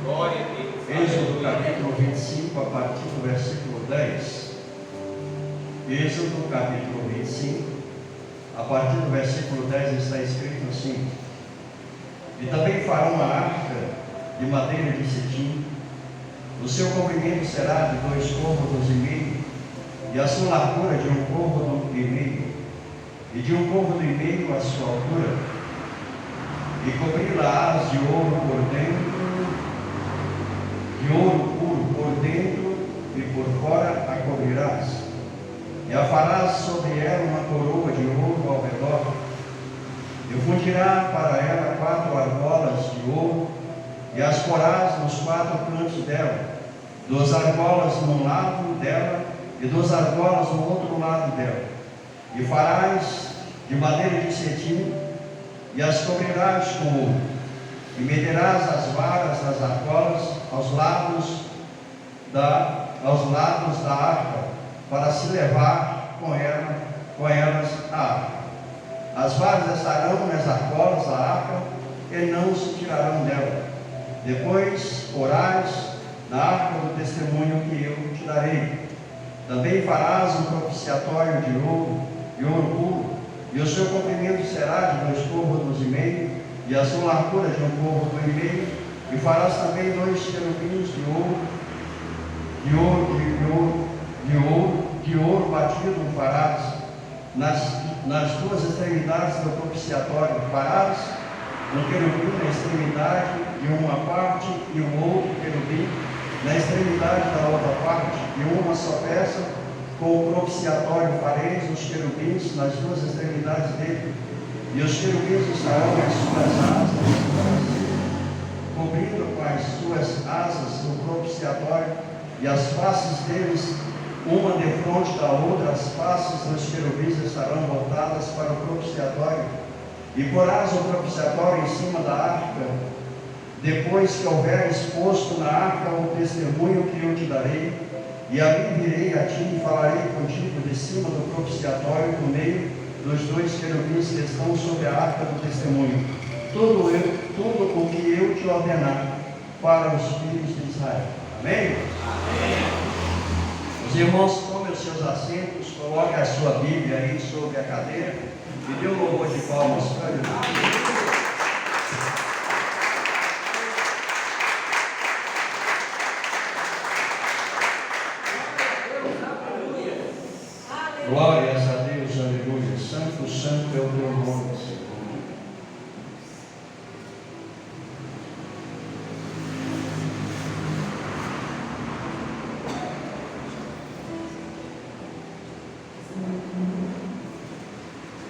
Glória a Deus. Êxodo capítulo 25, a partir do versículo 10. Êxodo capítulo 25, a partir do versículo 10 está escrito assim: E também farão uma arca de madeira de cetim. O seu comprimento será de 2 côvados e meio, e a sua largura de 1 côvado e meio, e de 1 côvado e meio a sua altura, e cobri-la-ás de ouro por dentro, de ouro puro por dentro, e por fora a cobrirás. E a farás sobre ela uma coroa de ouro ao redor. E fundirá para ela 4 argolas de ouro, e as porás nos 4 cantos dela, 2 argolas num lado dela, e 2 argolas no outro lado dela. E farás de madeira de cetim, e as cobrirás com ouro. E meterás as varas das argolas aos lados da arca, para se levar com elas a arca. As varas estarão nas argolas da arca, e não se tirarão dela. Depois porás na arca do testemunho que eu te darei. Também farás um propiciatório de ouro puro, e o seu comprimento será de 2 côvados e meio, e a sua largura de 1 côvado e meio. E farás também 2 querubins de ouro batido farás nas 2 extremidades do propiciatório. Farás um querubim na extremidade de uma parte, e um outro querubim na extremidade da outra parte, e uma só peça. Com o propiciatório fareis os querubins nas 2 extremidades dele, e os querubins estarão nas suas asas, cobrindo com as suas asas o propiciatório, e as faces deles, uma defronte da outra. As faces dos querubins estarão voltadas para o propiciatório. E porás o propiciatório em cima da arca, depois que houveres posto na arca o testemunho que eu te darei. E ali virei a ti e falarei contigo de cima do propiciatório, no meio dos 2 querubins que estão sobre a arca do testemunho. Tudo o que eu te ordenar para os filhos de Israel. Amém? Amém. Os irmãos, tomem os seus assentos, coloquem a sua Bíblia aí sobre a cadeira e dê um louvor de palmas para Jesus. Glórias a Deus, aleluia. Santo, santo é o teu nome, Senhor.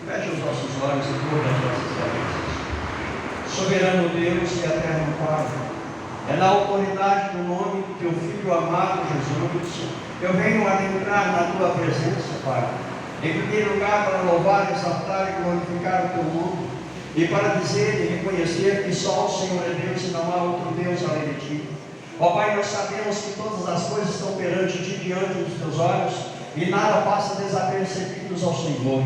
Feche os nossos olhos e cubra as nossas cabeças. Soberano Deus e eterno Pai, é na autoridade do nome do teu Filho amado Jesus, eu venho adentrar na tua presença, Pai. Em primeiro lugar, para louvar, exaltar e glorificar o teu nome, e para dizer e reconhecer que só o Senhor é Deus e não há outro Deus além de ti. Ó Pai, nós sabemos que todas as coisas estão perante ti, diante dos teus olhos, e nada passa desapercebidos ao Senhor.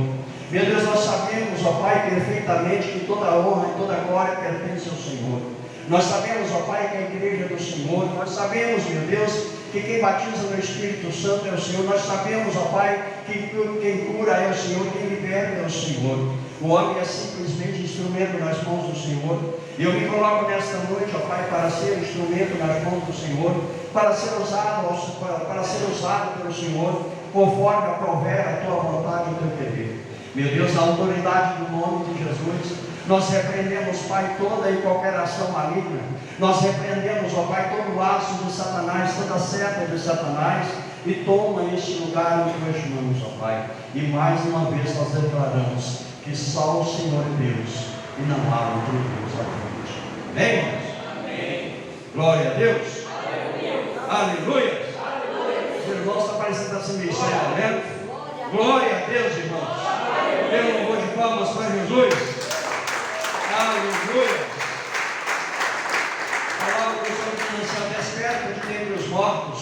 Meu Deus, nós sabemos, ó Pai, perfeitamente que toda a honra e toda a glória pertence ao Senhor. Nós sabemos, ó Pai, que a igreja é do Senhor. Nós sabemos, meu Deus, que quem batiza no Espírito Santo é o Senhor. Nós sabemos, ó Pai, que quem cura é o Senhor, quem liberta é o Senhor. O homem é simplesmente instrumento nas mãos do Senhor. E eu me coloco nesta noite, ó Pai, para ser instrumento nas mãos do Senhor, para ser usado pelo Senhor, conforme aprover a tua vontade e o teu querer. Meu Deus, na autoridade do nome de Jesus, nós repreendemos, Pai, toda e qualquer ação maligna. Nós repreendemos, ó Pai, todo laço de Satanás, toda seta de Satanás, e toma este lugar em tuas mãos, ó Pai. E mais uma vez nós declaramos que só o Senhor é Deus e não há outro Deus além de ti. Amém? Amém. Glória a Deus. Aleluia. Os irmãos estão parecendo assim meio sério, né? Glória a Deus, irmãos. Dê um louvor de palmas para Jesus. Aleluia. A palavra do Senhor diz assim: desperta de dentre os mortos,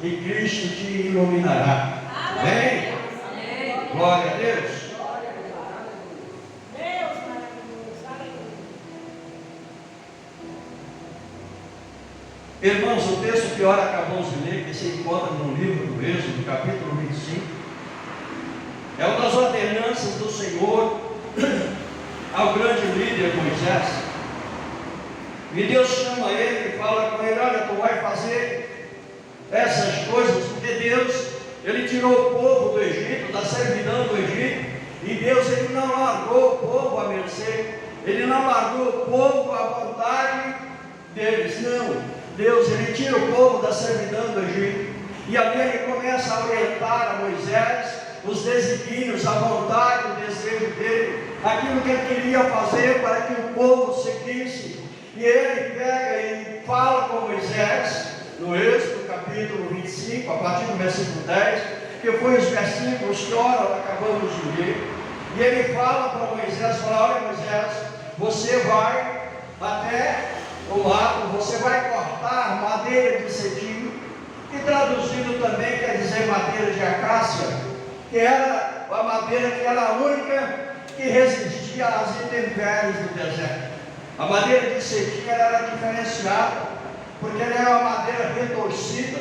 e Cristo te iluminará. Amém? Glória a Deus. Irmãos, o texto que ora acabamos de ler, que se encontra no livro do Êxodo, capítulo 25, é uma das ordenanças do Senhor ao grande líder Moisés. E Deus chama ele e fala com ele: olha, tu vai fazer essas coisas, porque Deus, Ele tirou o povo do Egito, da servidão do Egito, e Deus, Ele não largou o povo à mercê, Ele não largou o povo à vontade deles, não. Deus, Ele tira o povo da servidão do Egito, e ali Ele começa a orientar a Moisés os desígnios, a vontade, o desejo dele, aquilo que Ele queria fazer para que o povo seguisse. E Ele pega e fala com Moisés, no Êxodo capítulo 25, a partir do versículo 10, que foi os versículos que ora acabamos de ler, e Ele fala para Moisés, fala: olha Moisés, você vai até o mato, você vai cortar madeira de cetim, que traduzido também quer dizer madeira de acácia, que era a madeira que era a única que resistia às intempéries do deserto. A madeira de cetim era diferenciada, porque ela era uma madeira retorcida,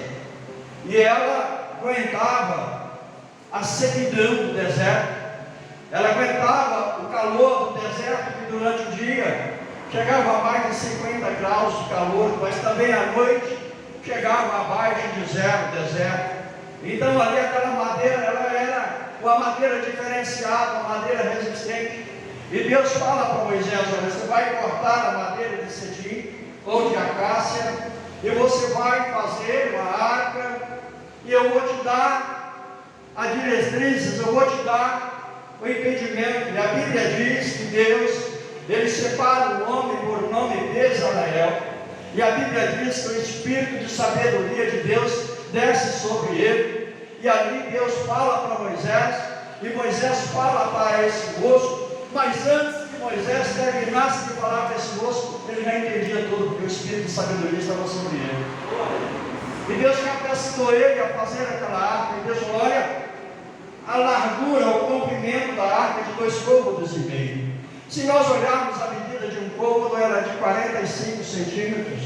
e ela aguentava a sequidão do deserto, ela aguentava o calor do deserto, que durante o dia chegava a mais de 50 graus de calor, mas também à noite chegava abaixo de zero deserto. Então ali aquela madeira, ela era uma madeira diferenciada, uma madeira resistente. E Deus fala para Moisés: olha, você vai cortar a madeira de cetim ou de acácia, e você vai fazer uma arca, e eu vou te dar as diretrizes, eu vou te dar o impedimento. E a Bíblia diz que Deus, Ele separa o homem por nome de Israel, e a Bíblia diz que o Espírito de sabedoria de Deus desce sobre ele, e ali Deus fala para Moisés, e Moisés fala para esse moço. Mas antes que Moisés terminasse de falar para esse moço, ele já entendia tudo, porque o Espírito de sabedoria estava sobre ele. E Deus capacitou ele a fazer aquela arca. E Deus falou: olha, a largura, o comprimento da arca de 2,5 côvados. Se nós olharmos a medida de um côvado, era de 45 centímetros.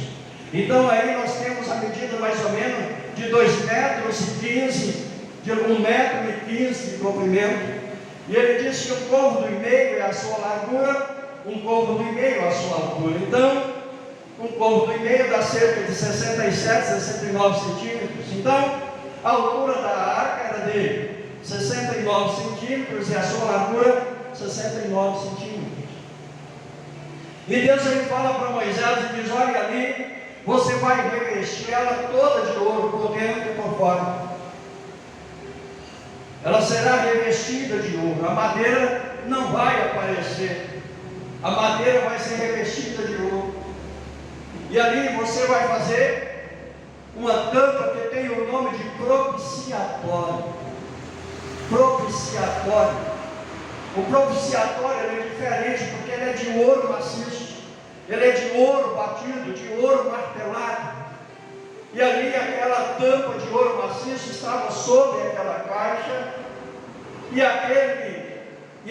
Então aí nós temos a medida mais ou menos de 2,15 metros, de 1,15 metro de comprimento. E ele disse que 1,5 côvado é a sua largura, 1,5 côvado a sua altura. Então, 1,5 côvado dá cerca de 67, 69 centímetros. Então, a altura da arca era de 69 centímetros e a sua largura 69 centímetros. E Deus, Ele fala para Moisés e diz: olha, ali você vai revestir ela toda de ouro, por dentro e por fora. Ela será revestida de ouro, a madeira não vai aparecer, a madeira vai ser revestida de ouro. E ali você vai fazer uma tampa que tem o nome de propiciatório. Propiciatório. O propiciatório é diferente, porque ele é de ouro maciço, ele é de ouro batido, de ouro martelado. E ali aquela tampa de ouro maciço estava sobre aquela caixa, e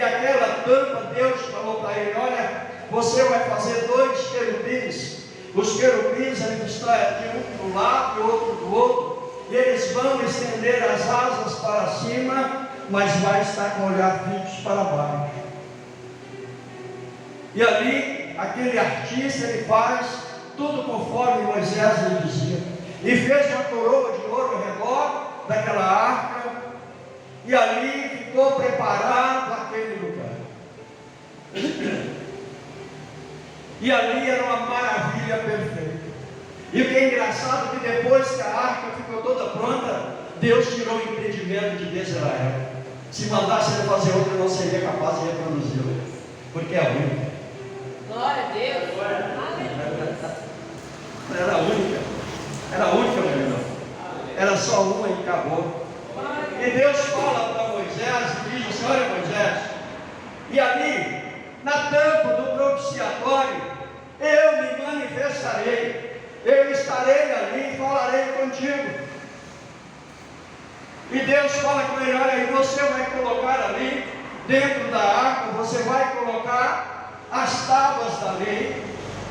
aquela tampa, Deus falou para ele: olha, você vai fazer 2 querubins. Os querubins, eles estão de um do lado e outro do outro, e eles vão estender as asas para cima, mas vai estar com o olhar fixo para baixo. E ali, aquele artista, ele faz tudo conforme Moisés lhe dizia. E fez uma coroa de ouro ao redor daquela arca, e ali ficou preparado aquele lugar. E ali era uma maravilha perfeita. E o que é engraçado é que depois que a arca ficou toda pronta, Deus tirou o impedimento de Israel. Se mandasse ele fazer outra, não seria capaz de reproduzi-la, porque é a única. Glória a Deus. Era a única. Era a única, meu irmão. Era só uma e acabou. E Deus fala para Moisés e diz assim: olha Moisés, e ali, na tampa do propiciatório, eu me manifestarei, eu estarei ali e falarei contigo. E Deus fala com ele: olha, e você vai colocar ali, dentro da arca, você vai colocar as tábuas da lei,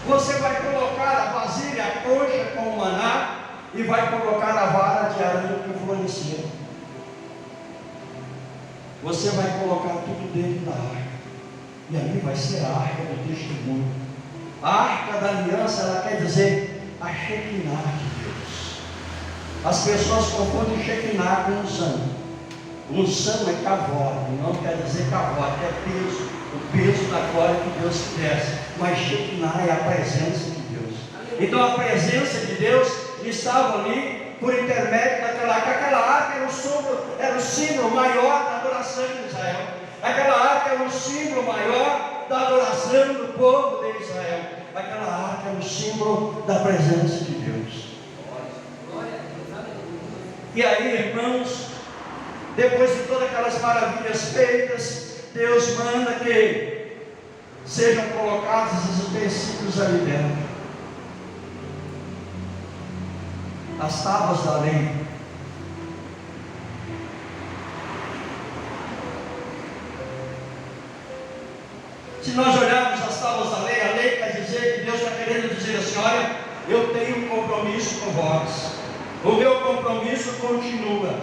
Você vai colocar a vasilha, a concha com o maná, e vai colocar a vara de arame que floresceu. Você vai colocar tudo dentro da arca, e ali vai ser a arca do testemunho. A arca da aliança, ela quer dizer a Shekinah de Deus. As pessoas confundem Shekinah com unção. Unção é kavod, não quer dizer kavod, é peso, o peso da glória que Deus desce. Mas Shekinah é a presença de Deus. Então a presença de Deus estava ali por intermédio daquela arca. Aquela arca era o símbolo maior da adoração de Israel. Aquela arca era o símbolo maior da adoração do povo de Israel. Aquela arca era o símbolo da presença de Deus. E aí, irmãos, depois de todas aquelas maravilhas feitas, Deus manda que sejam colocados os utensílios ali dentro. As tábuas da lei. Se nós olharmos as tábuas da lei, a lei quer dizer que Deus está querendo dizer assim: olha, eu tenho um compromisso com vós. O meu compromisso continua.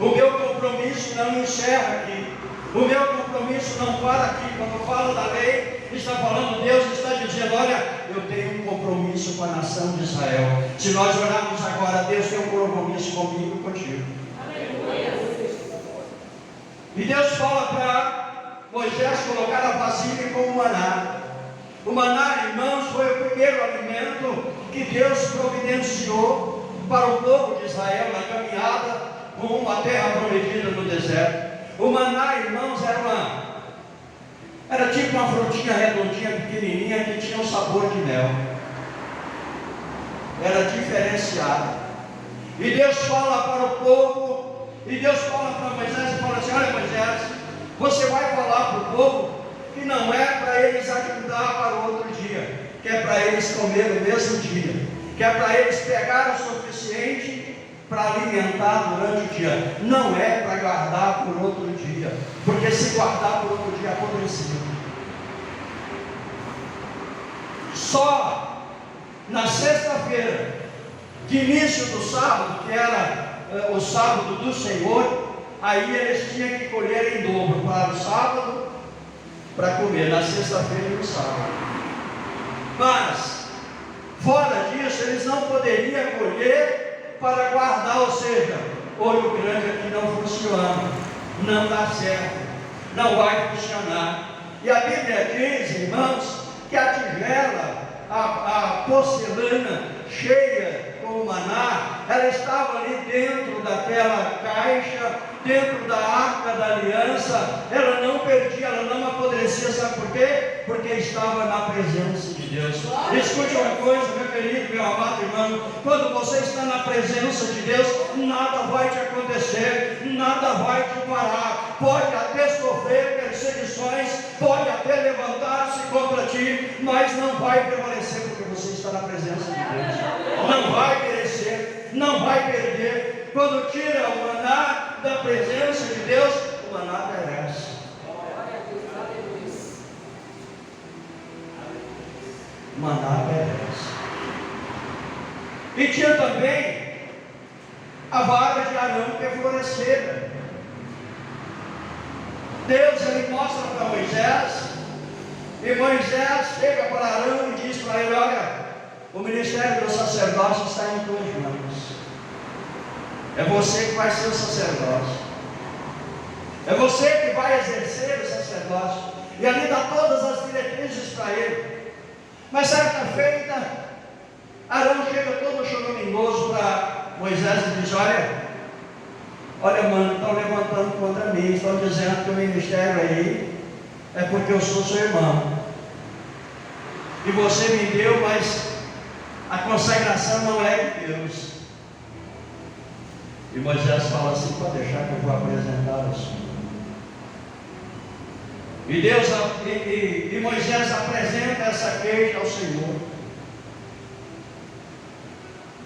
O meu compromisso não encerra aqui. O meu compromisso não para aqui. Quando falo da lei, está falando, Deus está dizendo: olha, eu tenho um compromisso com a nação de Israel. Se nós olharmos agora, Deus tem um compromisso comigo e contigo. E Deus fala para Moisés colocar a vasilha com o maná. O maná, irmãos, foi o primeiro alimento que Deus providenciou para o povo de Israel na caminhada rumo à terra prometida no deserto. O maná, irmãos, era tipo uma frutinha redondinha, pequenininha, que tinha um sabor de mel. Era diferenciado. E Deus fala para o povo, e Deus fala para Moisés, e fala assim: olha, Moisés, você vai falar para o povo que não é para eles ajudar para o outro dia, que é para eles comer no mesmo dia, que é para eles pegar o suficiente para alimentar durante o dia. Não é para guardar por outro dia, porque se guardar por outro dia apodreceu. Só na sexta-feira, de início do sábado, que era o sábado do Senhor, aí eles tinham que colher em dobro para o sábado, para comer na sexta-feira e no sábado. Mas fora disso, eles não poderiam colher para guardar, ou seja, olho grande aqui não funciona, não dá certo, não vai funcionar. E a Bíblia diz, irmãos, que a tigela, a porcelana cheia com o maná, ela estava ali dentro daquela caixa, dentro da arca da aliança. Ela não perdia, ela não apodrecia. Sabe por quê? Porque estava na presença de Deus. Escute uma coisa, meu querido, meu amado irmão: quando você está na presença de Deus, nada vai te acontecer, nada vai te parar. Pode até sofrer perseguições, pode até levantar-se contra ti, mas não vai prevalecer, porque você está na presença de Deus. Não vai perecer, não vai perder. Quando tira o maná da presença de Deus, o maná perece. O maná perece. E tinha também a vara de Arão que é florescida. Deus, ele mostra para Moisés, e Moisés chega para Arão e diz para ele: olha, o ministério do sacerdócio está em tuas mãos. É você que vai ser o sacerdócio. É você que vai exercer o sacerdócio. E ali dá todas as diretrizes para ele. Mas certa feita, Arão chega todo choramingoso para Moisés e diz: olha mano, estão levantando contra mim, estão dizendo que o ministério aí é porque eu sou seu irmão. E você me deu, mas a consagração não é de Deus. E Moisés fala assim: pode deixar que eu vou apresentar o Senhor. E Moisés apresenta essa queixa ao Senhor.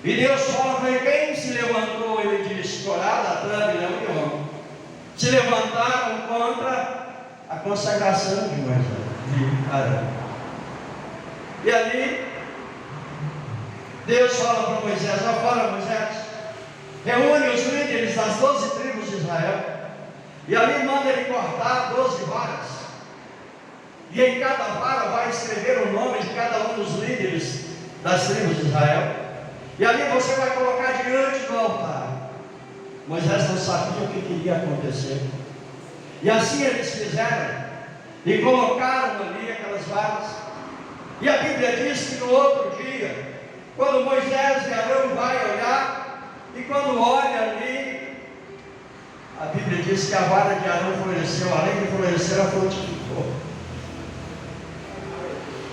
E Deus fala para ele: quem se levantou? Ele diz: Corá, Datã, Bilhão e Om. Se levantaram contra a consagração de Moisés, de Arão. E ali Deus fala para Moisés: fala, Moisés, reúne os líderes das 12 tribos de Israel, e ali manda ele cortar 12 varas, e em cada vara vai escrever o nome de cada um dos líderes das tribos de Israel, e ali você vai colocar diante do altar. Moisés não sabia o que iria acontecer, e assim eles fizeram, e colocaram ali aquelas varas. E a Bíblia diz que no outro dia, quando Moisés e Arão vai olhar, e quando olha ali, a Bíblia diz que a vara de Arão floresceu, além de florescer, ela frutificou.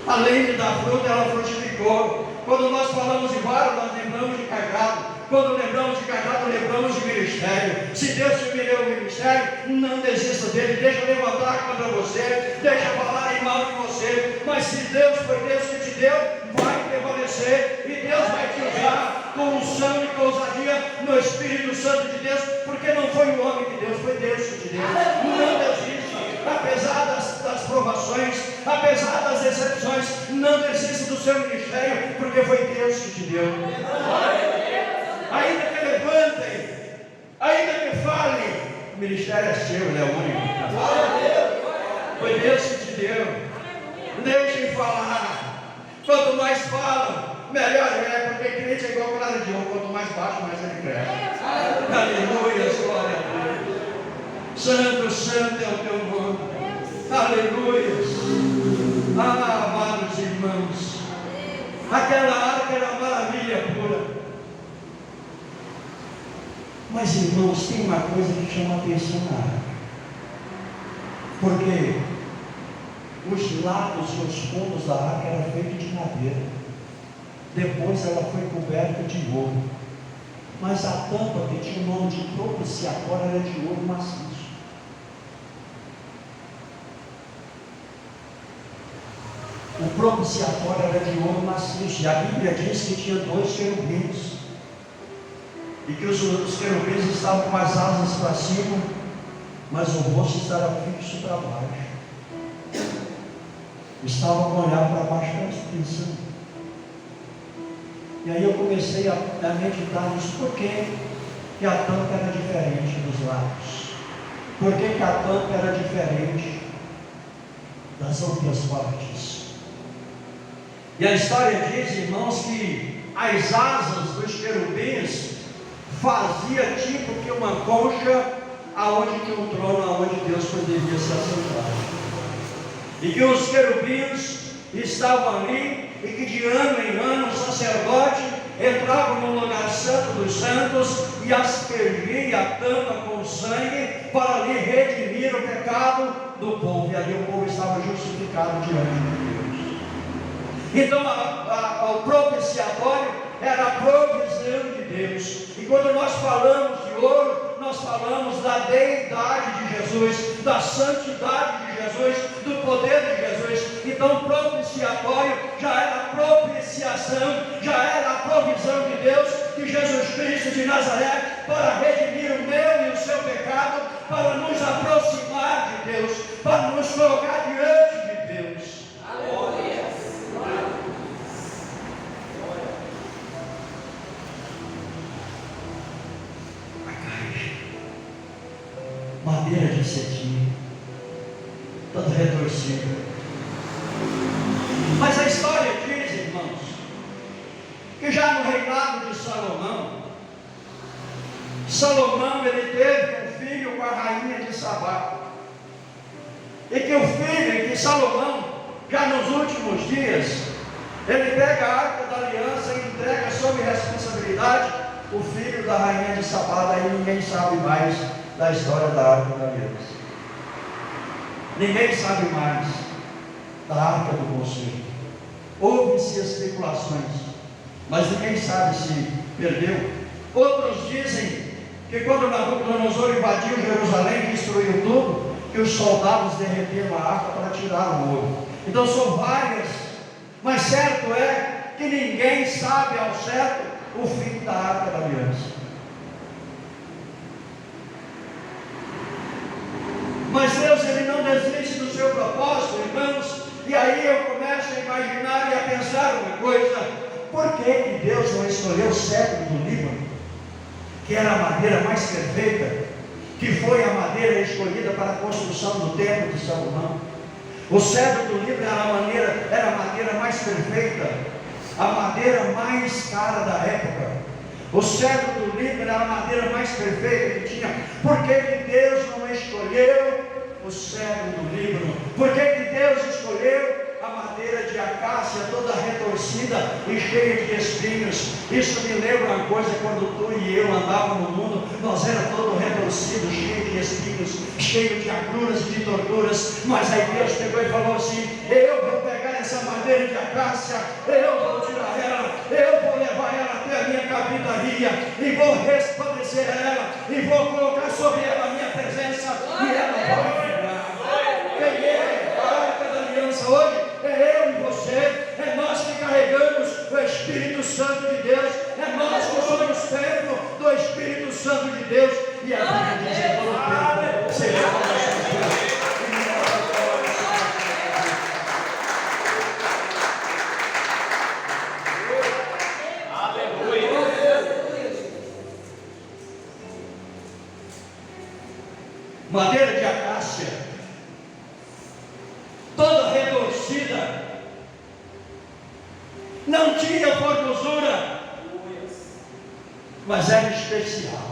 Além de dar fruta, ela frutificou. Quando nós falamos de vara, nós lembramos de cajado. Quando lembramos de cajado, lembramos de ministério. Se Deus te deu o ministério, não desista dele. Deixa levantar contra você, deixa falar em mal de você. Mas se Deus foi Deus que te deu, vai prevalecer. E Deus vai te usar com unção e com ousadia no Espírito Santo de Deus. Porque não foi o homem que Deus, foi Deus que te deu. Não desiste. Apesar das provações, apesar das decepções, não desista do seu ministério, porque foi Deus que te deu. Ainda que levantem, ainda que falem, o ministério é seu, ele é único. Foi Deus que te deu. Deixem falar. Quanto mais falam, melhor é, porque crente é igual clara de ouro. Quanto mais baixo, mais ele cresce. Aleluia, glória a Deus. Santo, santo é o teu nome. Aleluia. Amados irmãos, aquela arca era uma maravilha pura. Mas irmãos, tem uma coisa que chama a atenção na arca. Porque os lados e os fundos da arca eram feitos de madeira. Depois ela foi coberta de ouro. Mas a tampa, que tinha o nome de propiciatório, era de ouro maciço. O propiciatório era de ouro maciço. E a Bíblia diz que tinha 2 querubins. E que os querubins estavam com as asas para cima, mas o rosto estava fixo para baixo. Estavam com o olhar para baixo, pensando. E aí eu comecei a meditar nisso. Por que a tampa era diferente dos lados? Por que a tampa era diferente das outras partes? E a história diz, irmãos, que as asas dos querubins fazia tipo que uma concha aonde tinha um trono, aonde Deus poderia se assentar. E que os querubins estavam ali, e que de ano em ano o sacerdote entrava no lugar santo dos santos e aspergia a tampa com sangue para ali redimir o pecado do povo. E ali o povo estava justificado diante de Deus. Então o propiciatório era a provisão de Deus. E quando nós falamos de ouro, nós falamos da deidade de Jesus, da santidade de Jesus, do poder de Jesus. Então o propiciatório já era a propiciação, já era a provisão de Deus, de Jesus Cristo de Nazaré, para redimir o meu e o seu pecado, para nos aproximar de Deus, para nos colocar diante de Deus. Aleluia. Madeira de cetim, toda retorcida. Mas a história diz, irmãos, que já no reinado de Salomão ele teve um filho com a rainha de Sabá. E que o filho de Salomão, já nos últimos dias, ele pega a arca da aliança e entrega sob responsabilidade o filho da rainha de Sabá. Daí ninguém sabe mais da história da arca da aliança. Ninguém sabe mais da arca do conselho. Houve-se especulações, mas ninguém sabe se perdeu. Outros dizem que quando Nabucodonosor invadiu Jerusalém, destruiu tudo, que os soldados derreteram a arca para tirar o ouro. Então são várias, mas certo é que ninguém sabe ao certo o fim da arca da aliança. Mas Deus, ele não desiste do seu propósito, irmãos. E aí eu começo a imaginar e a pensar uma coisa: por que Deus não escolheu o cedro do Líbano, que era a madeira mais perfeita, que foi a madeira escolhida para a construção do templo de Salomão? O cedro do Líbano era a madeira mais perfeita, a madeira mais cara da época. O cedro do Líbano era a madeira mais perfeita que tinha. Por que Deus não escolheu o cedro do Líbano? Por que Deus escolheu a madeira de acácia toda retorcida e cheia de espinhos? Isso me lembra uma coisa, quando tu e eu andávamos no mundo, nós era todo retorcido, cheio de espinhos, cheio de agruras e de torturas. Mas aí Deus pegou e falou assim: eu vou pegar essa madeira de acácia, eu vou tirar ela, eu vou levar ela até a minha capitaria e vou resplandecer ela e vou colocar sobre ela a minha presença, e ela vai virar. Quem é a arca da aliança hoje? É eu e você, é nós que carregamos o Espírito Santo de Deus, é nós que somos templo do Espírito Santo de Deus, e a Bíblia diz: todo tempo seja para o Espírito. Madeira de acácia, toda retorcida, não tinha formosura, mas era especial.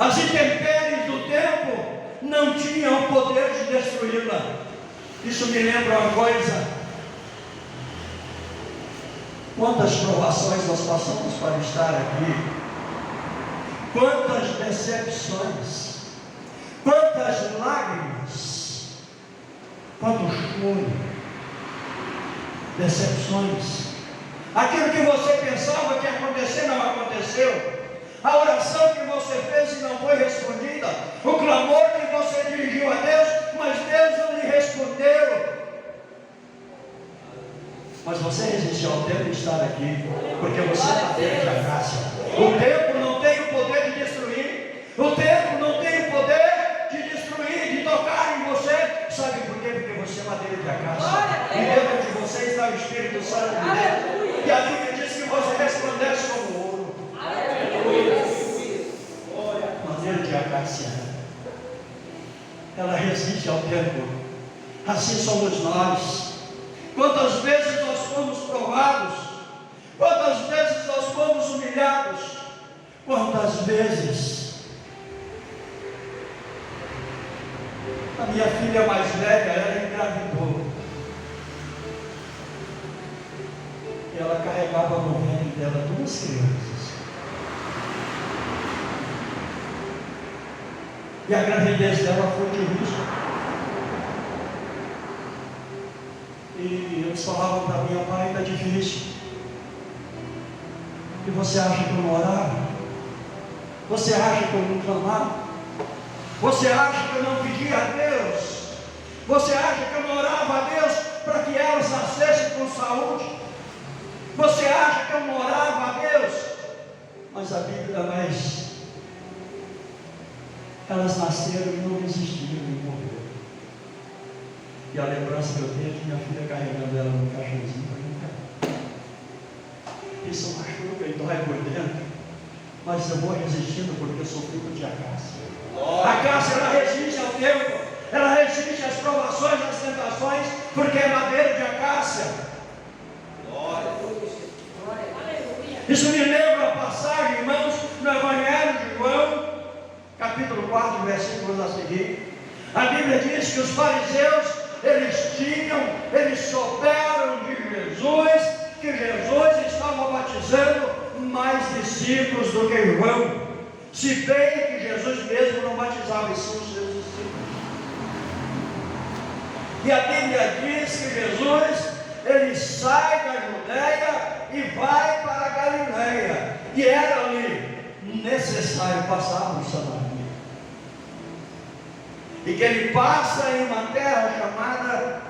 As intempéries do tempo não tinham o poder de destruí-la. Isso me lembra uma coisa: quantas provações nós passamos para estar aqui, quantas decepções, quantas lágrimas, quanto choro, decepções. Aquilo que você pensava que ia acontecer não aconteceu. A oração que você fez e não foi respondida, o clamor que você dirigiu a Deus, mas Deus não lhe respondeu. Mas você resistiu ao tempo de estar aqui, porque você está dentro de acácia. O tempo não tem o poder de destruir, o tempo não tem o poder de destruir, de tocar em você. Sabe por quê? Porque você é madeira de acácia, e dentro de você está o Espírito Santo de Deus, e a Bíblia diz que você resplandece como ouro. Madeira de acácia, ela resiste ao tempo. Assim somos nós. Quantas vezes nós fomos provados, quantas vezes nós fomos humilhados, quantas vezes a minha filha mais velha, ela engravidou, e ela carregava no ventre dela 2 crianças, e a gravidez dela foi de risco. E eles falavam para mim: pai, está difícil. E você acha que eu não orava? Você acha que eu não clamava? Você acha que eu não pedia a Deus? Você acha que eu não orava a Deus para que elas nascessem com saúde? Você acha que eu não orava a Deus? Mas a Bíblia diz: elas nasceram e não resistiram e morreram. E a lembrança que eu tenho é de minha filha carregando ela no caixãozinho para brincar. Isso machuca e dói por dentro, mas eu vou resistindo porque eu sou fruto de acácia. A acácia, ela resiste ao tempo, ela resiste às provações, às tentações, porque é madeira de acácia. Isso me lembra a passagem, irmãos, no Evangelho de João, capítulo 4, versículos a seguir. A Bíblia diz que os fariseus, eles souberam de Jesus, que Jesus estava batizando mais discípulos do que João, se bem que Jesus mesmo não batizava em si os seus discípulos. E a Bíblia diz que Jesus, ele sai da Judeia e vai para a Galileia, e era ali necessário passar por Samaria. E que ele passa em uma terra chamada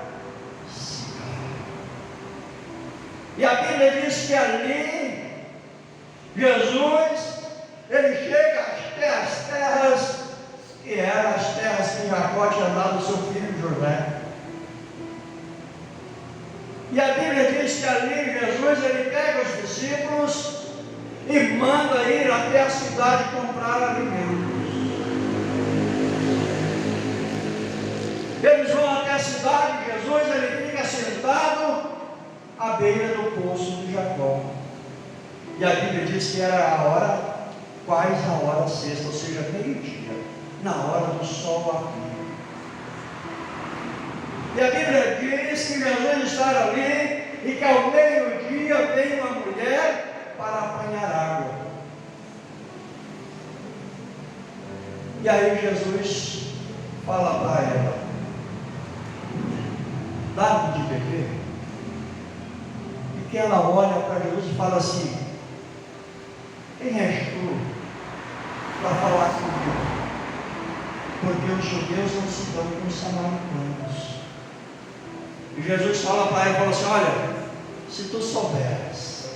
Sicar. E a Bíblia diz que ali Jesus, ele chega até as terras que eram as terras que Jacó tinha dado ao seu filho José. E a Bíblia diz que ali Jesus, ele pega os discípulos e manda ir até a cidade comprar alimentos. Eles vão até a cidade, Jesus, ele fica sentado à beira do poço de Jacó. E a Bíblia diz que era a hora, quase a hora sexta, ou seja, meio-dia, na hora do sol a pino. E a Bíblia diz que Jesus está ali e que ao meio-dia vem uma mulher para apanhar água. E aí Jesus fala para ela: dá-me de beber. E que ela olha para Jesus e fala assim: quem és tu para falar comigo? Porque os judeus não se dão com os samaritanos. E Jesus fala para ela, fala assim: olha, se tu souberes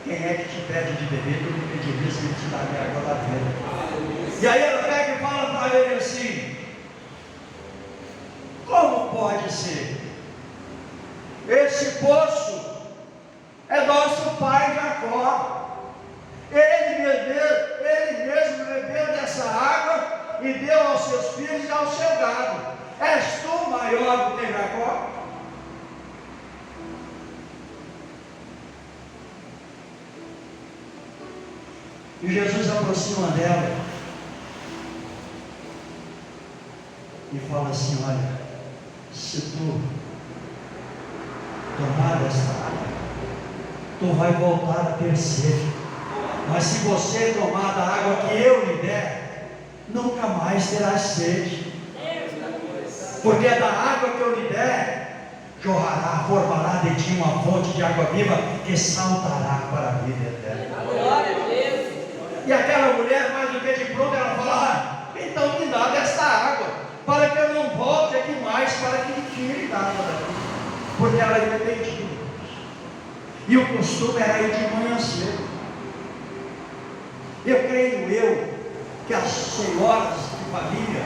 quem é que te pede de beber, tu me pedirias que ele te daria a água da vida. E aí ela pega e fala para ele assim: como pode ser? Esse poço é nosso pai Jacó. Ele mesmo bebeu dessa água e deu aos seus filhos e ao seu gado. És tu maior do que Jacó? E Jesus aproxima dela e fala assim: olha, se tu tomar desta água, tu vai voltar a ter sede. Mas se você tomar da água que eu lhe der, nunca mais terás sede. Porque da água que eu lhe der, jorrará, formará de ti uma fonte de água viva que saltará para a vida eterna. Glória a Deus. E aquela mulher, mais do que de pronto, ela fala: então me dá desta água, para que eu não volte aqui mais, para que me tire da água daqui. Porque ela ia pedir. E o costume era ir de manhã cedo. Eu creio que as senhoras de família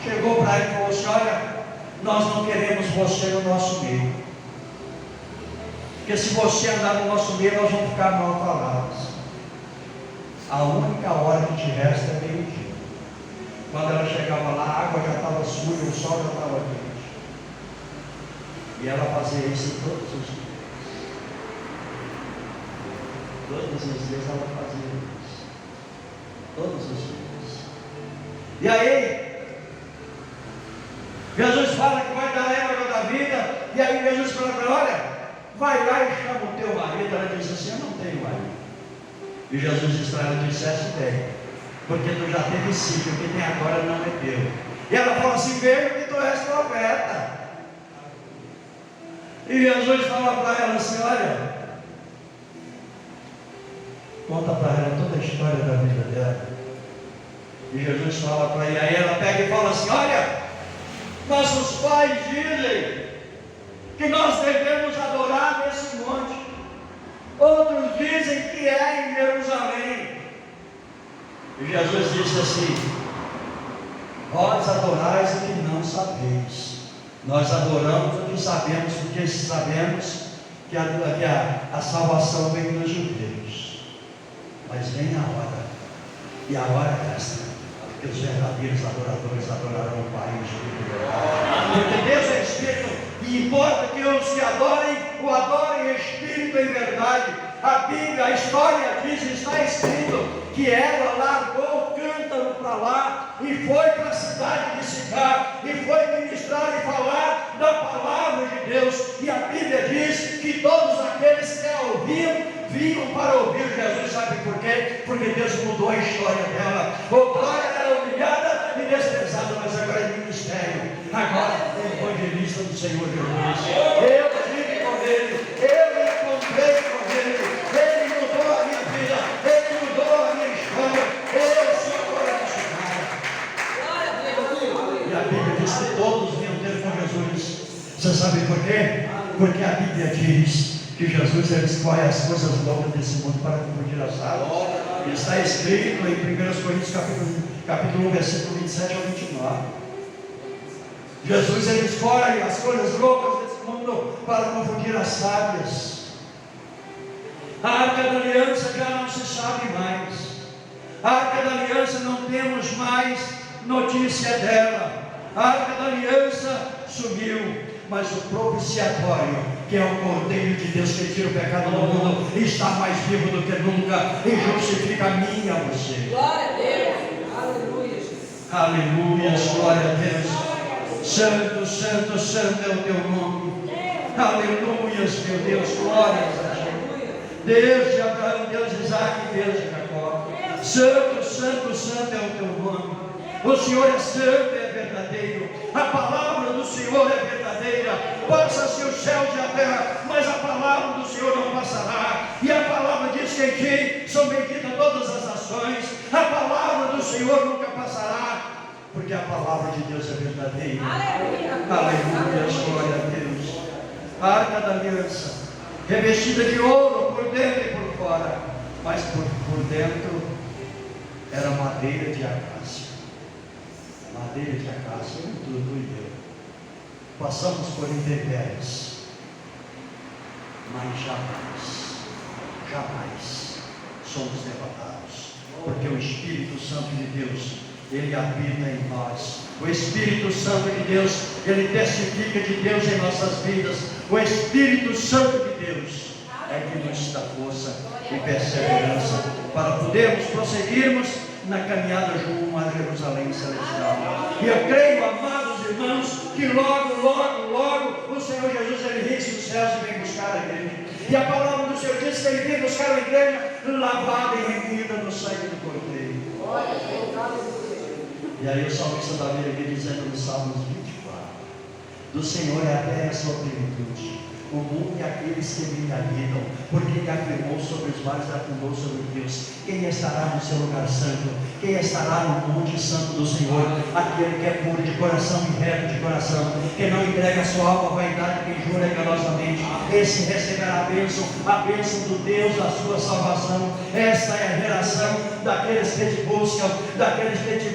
chegou para ele e falou assim: olha, nós não queremos você no nosso meio, porque se você andar no nosso meio, nós vamos ficar mal falados. A única hora que te resta é meio-dia. Quando ela chegava lá, a água já estava suja, o sol já estava quente. E ela fazia isso todos os dias. Todos os dias ela fazia isso. Todos os dias. E aí, Jesus fala que vai dar a água da vida. E aí Jesus fala para ela: olha, vai lá e chama o teu marido. Ela diz assim: eu não tenho marido. E Jesus diz para ela: disseste bem, porque tu já teve sítio, o que tem agora não é teu. E ela fala assim: veja que tu és profeta. E Jesus fala para ela assim: olha, conta para ela toda a história da vida dela. E Jesus fala para ela, e aí ela pega e fala assim: olha, nossos pais dizem que nós devemos adorar nesse monte. Outros dizem que é em Jerusalém. E Jesus disse assim: vós adorais o que não sabeis. Nós adoramos o que sabemos, porque sabemos que a salvação vem dos judeus. Mas vem a hora, e a hora é esta, que os verdadeiros adoradores adorarão o Pai em espírito e verdade. Porque Deus é espírito, e importa que os que adorem, o adorem em espírito e em verdade. A Bíblia, a história diz, está escrito que ela largou o cântaro para lá e foi para a cidade de Sicar e foi ministrar e falar da palavra de Deus. E a Bíblia diz que todos aqueles que a ouviam vinham para ouvir Jesus. Sabe por quê? Porque Deus mudou a história dela. Outrora era humilhada e desprezada, mas agora é ministério. Agora é evangelista do Senhor Jesus. Eu tive com ele, eu encontrei com ele. Ele mudou a minha vida, ele mudou a minha história. Eu sou agora missionário. E a Bíblia diz que todos vinham ter com Jesus. Você sabe por quê? Porque a Bíblia diz que Jesus ele escolhe as coisas loucas desse mundo para confundir as sábias. Está escrito em 1 Coríntios capítulo 1, versículo 27 ao 29. Jesus ele escolhe as coisas loucas desse mundo do mundo para confundir as sábias. A Arca da Aliança já não se sabe mais. A Arca da Aliança não temos mais notícia dela. A Arca da Aliança sumiu, mas o propiciatório, que é o Cordeiro de Deus que tira o pecado do mundo, está mais vivo do que nunca e justifica a mim e a você. Glória a Deus. Aleluia, Jesus. Aleluia, glória a Deus. Santo, santo, santo é o teu nome. Aleluia, meu Deus, glória a Deus. Deus de Abraão, Deus de Isaac e Deus de Jacó. Santo, santo, santo é o teu nome. O Senhor é santo, é verdadeiro. A palavra do Senhor é verdadeira. Passa-se os céus e a terra, mas a palavra do Senhor não passará. E a palavra diz que em ti são benditas todas as nações. A palavra do Senhor nunca passará, porque a palavra de Deus é verdadeira. Aleluia, glória a Deus. A Arca da Aliança, revestida de ouro por dentro e por fora, mas por dentro era madeira de acácia. Madeira de acácia, tudo e eu. Passamos por intempéries, mas jamais somos derrotados, porque o Espírito Santo de Deus, ele habita em nós. O Espírito Santo de Deus, ele testifica de Deus em nossas vidas. O Espírito Santo de Deus é que nos dá força e perseverança para podermos prosseguirmos na caminhada rumo a Jerusalém Celestial. E eu creio, amados irmãos, que logo, logo, logo o Senhor Jesus, ele risca os céus e vem buscar a igreja. E a palavra do Senhor diz que ele vem buscar a igreja lavada e remida no sangue do Cordeiro. E aí o salmista Davi aqui dizendo no Salmos 24: do Senhor é a terra e a sua plenitude, o mundo e aqueles que nele habitam, porque ele afirmou sobre os mares e afundou sobre Deus. Quem estará no seu lugar santo? Quem estará no monte santo do Senhor? Aquele que é puro de coração e reto de coração, que não entrega a sua alma à vaidade, quem jura enganosamente, esse receberá a bênção do Deus da sua salvação. Esta é a geração daqueles que te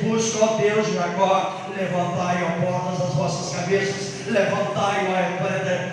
buscam, ó Deus de Jacó. Levantai, ó portas, as vossas cabeças, levantai,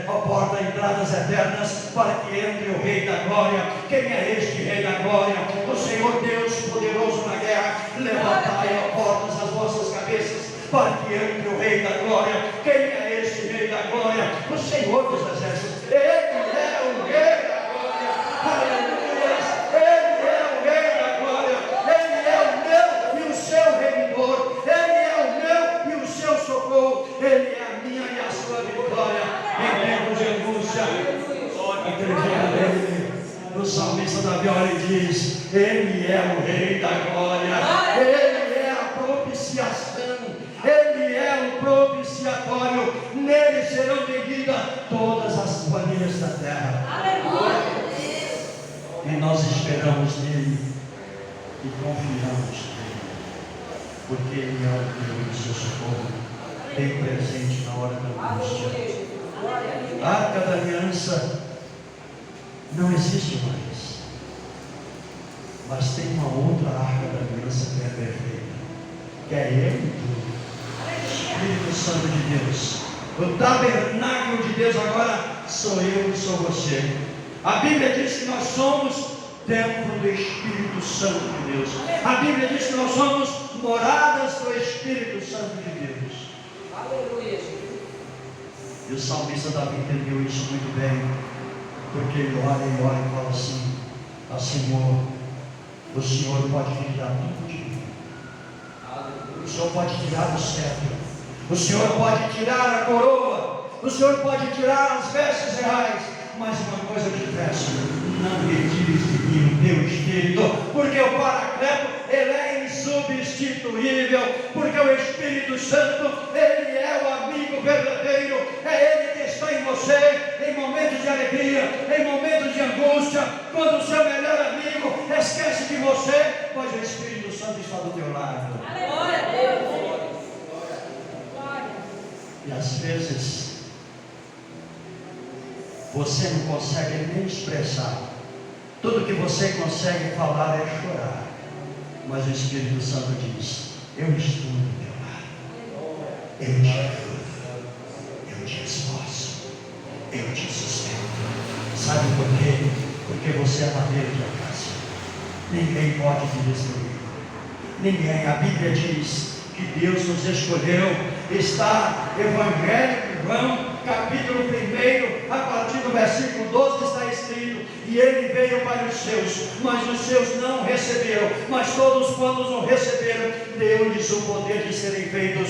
ó porta, entradas eternas, para que entre o Rei da Glória. Quem é este Rei da Glória? O Senhor Deus poderoso na guerra. Levantai, ó portas, as vossas cabeças, para que entre o Rei da Glória. Quem é este Rei da Glória? O Senhor dos exércitos. Ele é o Rei da Glória. Aleluia. Ele é o Rei da Glória. Ele é o meu e o seu remidor. Ele é o meu e o seu socorro. Ele é a minha e a sua vitória em tempos de angústia. O salmista Davi olha e diz: ele é o Rei da Glória. Ele é a propiciação. Ele é o propiciatório. Nele serão benditas todas as famílias da terra. E nós esperamos nele e confiamos nele, porque ele é o Deus do seu socorro, bem presente na hora da angústia. A Arca da Aliança não existe mais, mas tem uma outra Arca da Aliança que é perfeita, que é ele, o Espírito Santo de Deus. O tabernáculo de Deus agora sou eu e sou você. A Bíblia diz que nós somos templo do Espírito Santo de Deus. A Bíblia diz que nós somos moradas do Espírito Santo de Deus. Aleluia. E o salmista Davi entendeu isso muito bem, porque ele olha e fala assim: Senhor, o Senhor pode tirar tudo de mim. O Senhor pode tirar o cetro, o Senhor pode tirar a coroa, o Senhor pode tirar as vestes reais, mas uma coisa eu te peço: não retires de mim o teu Espírito, porque o Paracleto, ele é insubstituível, porque o Espírito Santo, ele é o amigo verdadeiro, é ele que está em você, em momentos de alegria, em momentos de angústia, quando o seu melhor amigo esquece de você, pois o Espírito Santo está do teu lado. Glória a Deus. E às vezes você não consegue nem expressar, tudo que você consegue falar é chorar, mas o Espírito Santo diz: eu estou do teu lado, eu te ajudo, eu te esforço, eu te sustento. Sabe por quê? Porque você é madeira de acácia. Ninguém pode te destruir. Ninguém. A Bíblia diz que Deus nos escolheu. Está Evangelho de João, capítulo 1, a partir do versículo 12 está escrito: e ele veio para os seus, mas os seus não receberam, mas todos quantos o receberam, deu-lhes o poder de serem feitos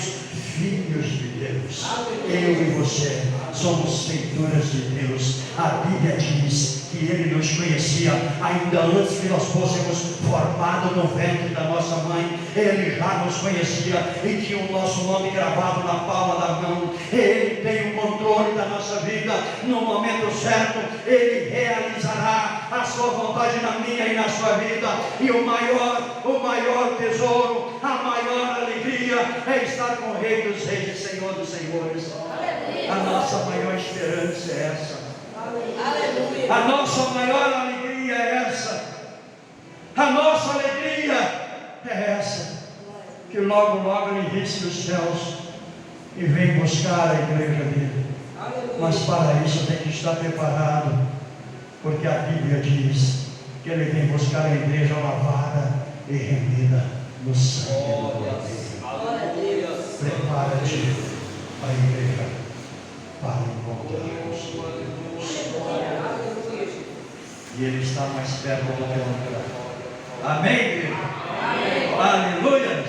filhos de Deus. Eu e você somos feituras de Deus. A Bíblia diz que Ele nos conhecia ainda antes que nós fôssemos formados no ventre da nossa mãe. Ele já nos conhecia e tinha o nosso nome gravado na palma da mão. Ele tem o controle da nossa vida. No momento certo, Ele realizará a sua vontade na minha e na sua vida. E o maior tesouro, a maior alegria é estar com o Rei dos Reis e Senhor dos Senhores. A nossa maior esperança é essa. Aleluia. A nossa maior alegria é essa. A nossa alegria é essa. Que logo, logo Ele risque os céus e vem buscar a igreja dele. Mas para isso tem que estar preparado, porque a Bíblia diz que Ele vem buscar a igreja lavada e remida no sangue do Cordeiro. Prepara-te, a igreja, para encontrar o Senhor. E Ele está mais perto do que nunca. Amém, igreja? Aleluia!